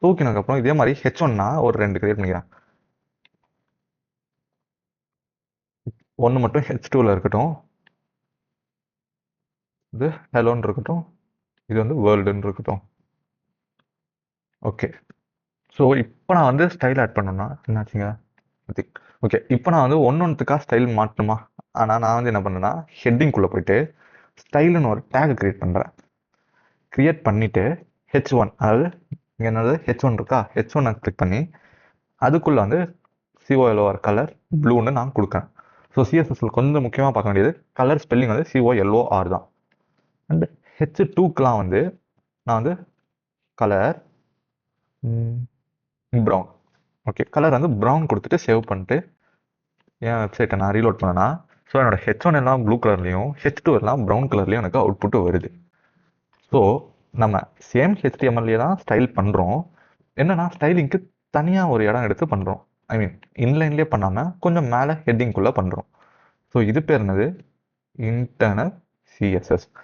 தூக்கினதுக்கப்புறம் இதே மாதிரி ஹெச்1னா ஒரு 2 கிரியேட் பண்ணிக்கிறேன். ஒன்று மட்டும் ஹெச்2வில் இருக்கட்டும், இது ஹெலோன்னு இருக்கட்டும், இது வந்து வேர்ல்டுன்னு இருக்கட்டும். ஓகே. ஸோ இப்போ நான் வந்து ஸ்டைல் ஆட் பண்ணணும்னா என்னாச்சுங்க? ஓகே, இப்போ நான் வந்து ஒன்றுக்காக ஸ்டைல் மாட்டணுமா? ஆனால் நான் வந்து என்ன பண்ணேன்னா ஹெட்டிங்குள்ளே போயிட்டு ஸ்டைலுன்னு ஒரு டேக் கிரியேட் பண்ணுறேன். கிரியேட் பண்ணிவிட்டு ஹெச்1, அதாவது இங்கே என்னது ஹெச்1 இருக்கா, ஹெச்1 கிளிக் பண்ணி அதுக்குள்ளே வந்து சிஓஎல்ஓஆர் கலர் ப்ளூன்னு நான் கொடுக்குறேன். ஸோ சிஎஸ்எஸ்ல கொஞ்சம் முக்கியமாக பார்க்க வேண்டியது கலர் ஸ்பெல்லிங் வந்து சிஓஎல்ஓஆர் தான். அண்டு ஹெச்2க்கெலாம் வந்து நான் வந்து கலர் ப்ரௌன். ஓகே, கலர் வந்து ப்ரௌன் கொடுத்துட்டு சேவ் பண்ணிட்டு என் வெப்சைட்டை நான் ரீலோட் பண்ணேன்னா, ஸோ என்னோட ஹெச்1 எல்லாம் ப்ளூ கலர்லையும் ஹெச்2 எல்லாம் ப்ரௌன் கலர்லையும் எனக்கு அவுட்புட்டு வருது. ஸோ நம்ம சேம் ஹெச்டிஎம்எல்லே தான் ஸ்டைல் பண்ணுறோம். என்னன்னா ஸ்டைலிங்க்கு தனியாக ஒரு இடம் எடுத்து பண்ணுறோம். ஐ மீன் இன்லைன்லேயே பண்ணாமல் கொஞ்சம் மேலே ஹெட்டிங்குள்ளே பண்ணுறோம். ஸோ இது பேர் என்னது? Internal CSS.